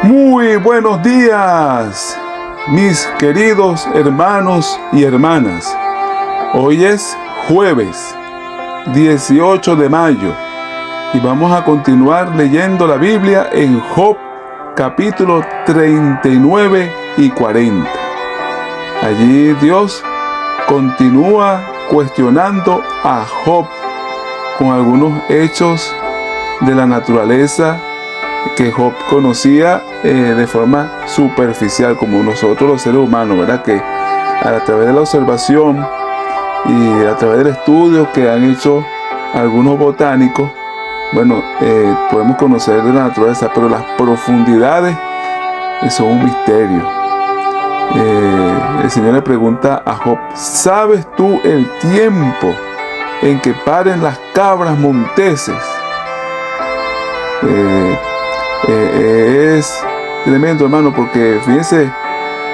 Muy buenos días, mis queridos hermanos y hermanas. Hoy es jueves 18 de mayo y vamos a continuar leyendo la Biblia en Job capítulo 39 y 40. Allí Dios continúa cuestionando a Job con algunos hechos de la naturaleza que Job conocía de forma superficial, como nosotros los seres humanos, ¿verdad? Que a través de la observación y a través del estudio que han hecho algunos botánicos, podemos conocer de la naturaleza, pero las profundidades son un misterio. El Señor le pregunta a Job: ¿sabes tú el tiempo en que paren las cabras monteses? Es tremendo, hermano, porque fíjense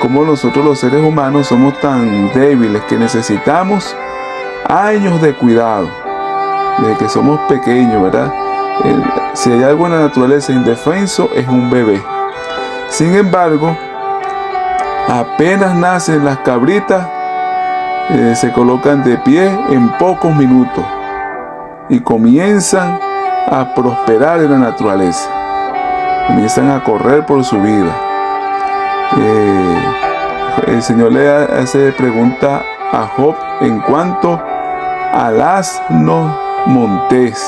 cómo nosotros los seres humanos somos tan débiles que necesitamos años de cuidado desde que somos pequeños, ¿verdad? Si hay algo en la naturaleza indefenso, es un bebé. Sin embargo, apenas nacen las cabritas, se colocan de pie en pocos minutos y comienzan a prosperar en la naturaleza. Comienzan a correr por su vida. El Señor le hace pregunta a Job en cuanto al asno montés.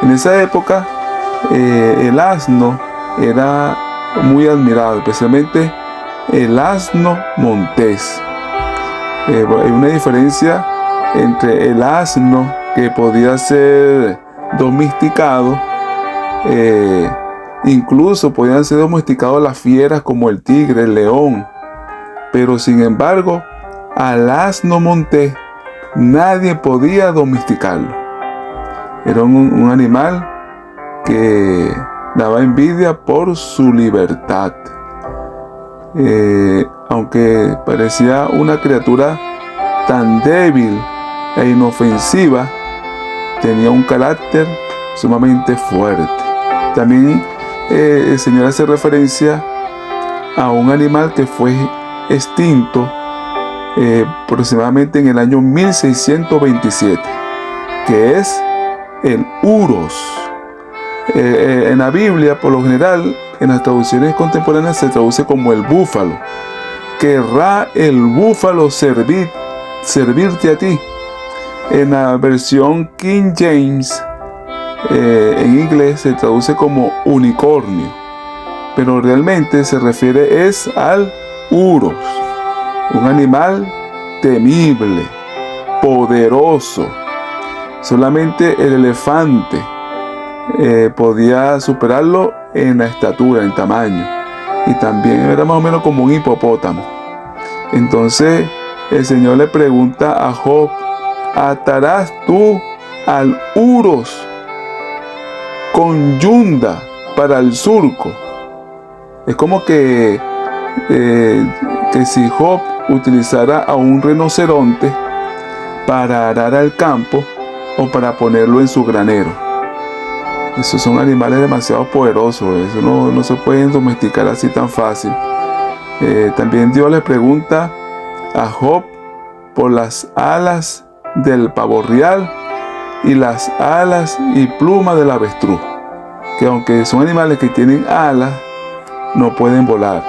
En esa época el asno era muy admirado, especialmente el asno montés. Hay una diferencia entre el asno que podía ser domesticado, incluso podían ser domesticados las fieras como el tigre, el león, pero sin embargo al asno montés nadie podía domesticarlo. Era un animal que daba envidia por su libertad. Aunque parecía una criatura tan débil e inofensiva, tenía un carácter sumamente fuerte. También el Señor hace referencia a un animal que fue extinto aproximadamente en el año 1627, que es el uros. En la Biblia, por lo general, en las traducciones contemporáneas se traduce como el búfalo. ¿Querrá el búfalo servirte a ti? En la versión King James, en inglés se traduce como unicornio, pero realmente se refiere al uros, un animal temible, poderoso. Solamente el elefante podía superarlo en la estatura, en tamaño, y también era más o menos como un hipopótamo. Entonces el Señor le pregunta a Job: ¿atarás tú al uros con yunda para el surco? Es como que si Job utilizara a un rinoceronte para arar al campo o para ponerlo en su granero. Esos son animales demasiado poderosos, eso no se pueden domesticar así tan fácil. También Dios le pregunta a Job por las alas del pavo real y las alas y plumas del avestruz, que aunque son animales que tienen alas, no pueden volar.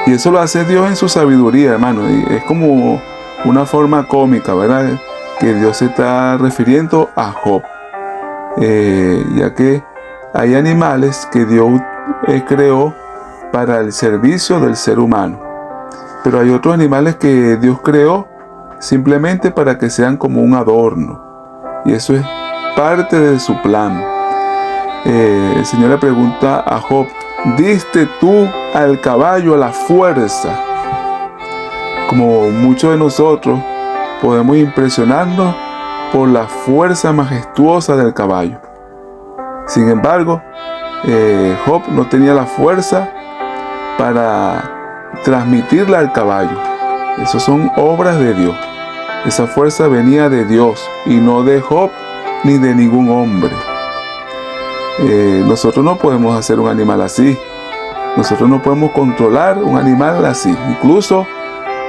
Y eso lo hace Dios en su sabiduría, hermano. Y es como una forma cómica, ¿verdad?, que Dios se está refiriendo a Job, ya que hay animales que Dios creó para el servicio del ser humano, pero hay otros animales que Dios creó simplemente para que sean como un adorno, y eso es parte de su plan. El Señor le pregunta a Job: ¿diste tú al caballo a la fuerza? Como muchos de nosotros podemos impresionarnos por la fuerza majestuosa del caballo. Sin embargo, Job no tenía la fuerza para transmitirla al caballo. Esas son obras de Dios. Esa fuerza venía de Dios y no de Job ni de ningún hombre. Nosotros no podemos hacer un animal así. Nosotros no podemos controlar un animal así. Incluso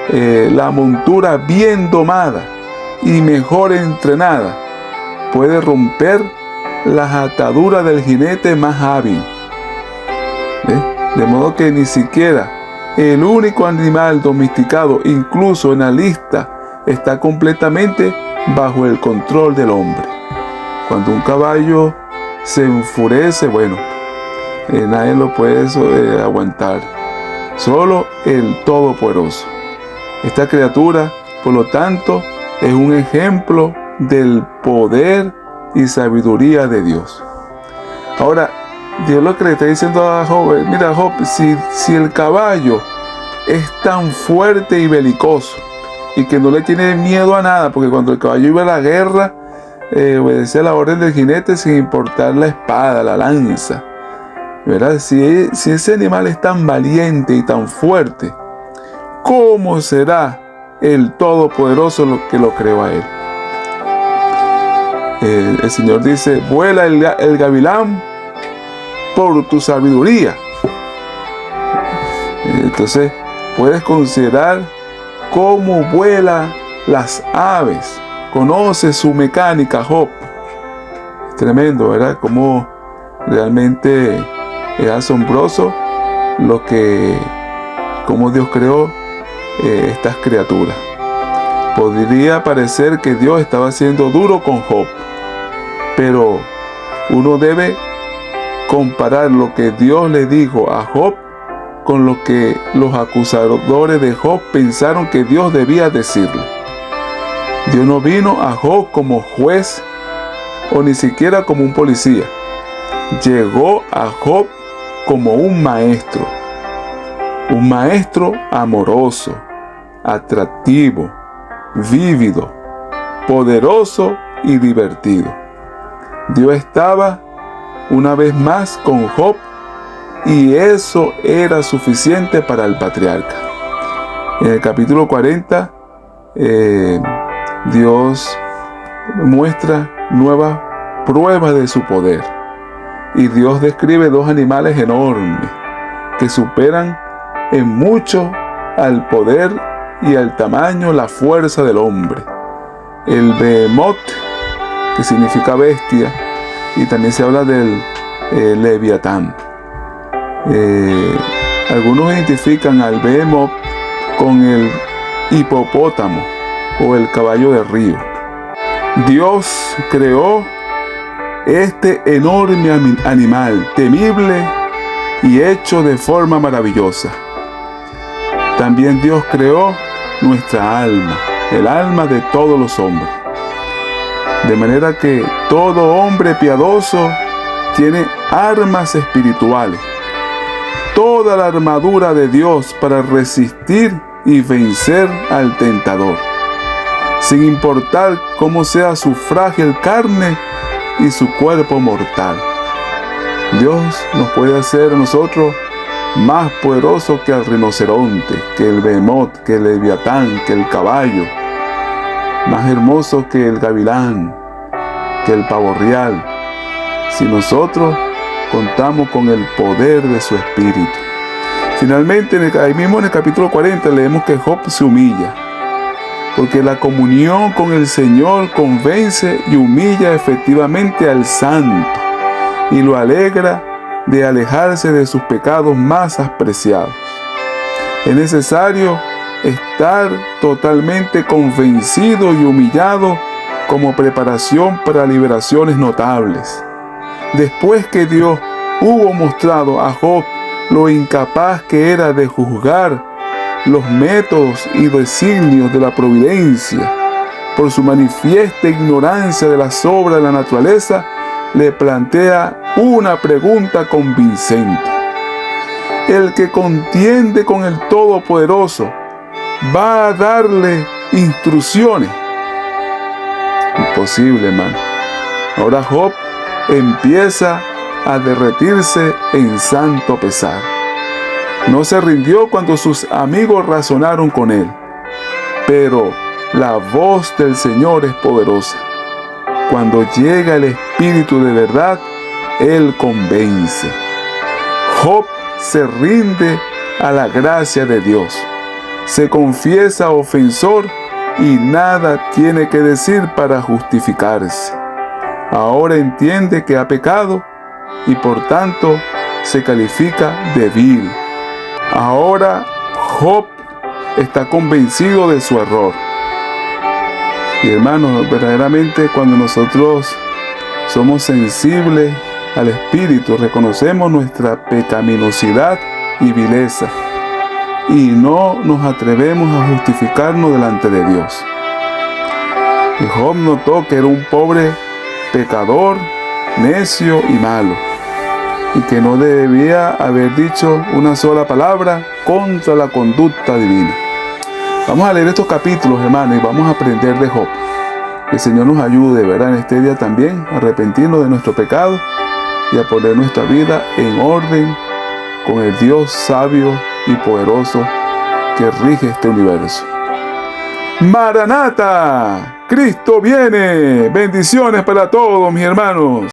la montura bien domada y mejor entrenada puede romper las ataduras del jinete más hábil. De modo que ni siquiera el único animal domesticado, incluso en la lista, está completamente bajo el control del hombre. Cuando un caballo se enfurece, bueno, nadie lo puede aguantar. Solo el Todopoderoso. Esta criatura, por lo tanto, es un ejemplo del poder y sabiduría de Dios. Ahora, Dios lo que le está diciendo a Job, mira Job, si el caballo es tan fuerte y belicoso y que no le tiene miedo a nada, porque cuando el caballo iba a la guerra, obedecía la orden del jinete sin importar la espada, la lanza, ¿verdad? Si ese animal es tan valiente y tan fuerte, ¿cómo será el Todopoderoso que lo creó a él? El Señor dice, vuela el gavilán por tu sabiduría. Entonces puedes considerar cómo vuelan las aves. Conoce su mecánica, Job. Es tremendo, ¿verdad? Cómo realmente es asombroso cómo Dios creó estas criaturas. Podría parecer que Dios estaba siendo duro con Job, pero uno debe comparar lo que Dios le dijo a Job con lo que los acusadores de Job pensaron que Dios debía decirle. Dios no vino a Job como juez o ni siquiera como un policía. Llegó a Job como un maestro amoroso, atractivo, vívido, poderoso y divertido. Dios estaba una vez más con Job y eso era suficiente para el patriarca. En el capítulo 40, Dios muestra nuevas pruebas de su poder. Y Dios describe dos animales enormes que superan en mucho al poder y al tamaño, la fuerza del hombre. El Behemoth, que significa bestia, y también se habla del Leviatán. Algunos identifican al Behemoth con el hipopótamo o el caballo de río. Dios creó este enorme animal, temible y hecho de forma maravillosa. También Dios creó nuestra alma, el alma de todos los hombres. De manera que todo hombre piadoso tiene armas espirituales, toda la armadura de Dios para resistir y vencer al tentador, sin importar cómo sea su frágil carne y su cuerpo mortal. Dios nos puede hacer a nosotros más poderosos que el rinoceronte, que el behemoth, que el leviatán, que el caballo, más hermosos que el gavilán, que el pavo real, si nosotros contamos con el poder de su espíritu. Finalmente, ahí mismo en el capítulo 40 leemos que Job se humilla, porque la comunión con el Señor convence y humilla efectivamente al santo y lo alegra de alejarse de sus pecados más apreciados. Es necesario estar totalmente convencido y humillado como preparación para liberaciones notables. Después que Dios hubo mostrado a Job lo incapaz que era de juzgar los métodos y designios de la providencia, por su manifiesta ignorancia de las obras de la naturaleza, le plantea una pregunta convincente. El que contiende con el Todopoderoso va a darle instrucciones. Imposible, hermano. Ahora Job empieza a derretirse en santo pesar. No se rindió cuando sus amigos razonaron con él, pero la voz del Señor es poderosa. Cuando llega el Espíritu de verdad, Él convence. Job se rinde a la gracia de Dios. Se confiesa ofensor y nada tiene que decir para justificarse. Ahora entiende que ha pecado y por tanto se califica de vil. Ahora Job está convencido de su error. Y hermanos, verdaderamente cuando nosotros somos sensibles al Espíritu, reconocemos nuestra pecaminosidad y vileza y no nos atrevemos a justificarnos delante de Dios. Y Job notó que era un pobre pecador, necio y malo, y que no debía haber dicho una sola palabra contra la conducta divina. Vamos a leer estos capítulos, hermanos, y vamos a aprender de Job. Que el Señor nos ayude, ¿verdad?, en este día también a arrepentirnos de nuestro pecado y a poner nuestra vida en orden con el Dios sabio y poderoso que rige este universo. ¡Maranata! ¡Cristo viene! Bendiciones para todos, mis hermanos.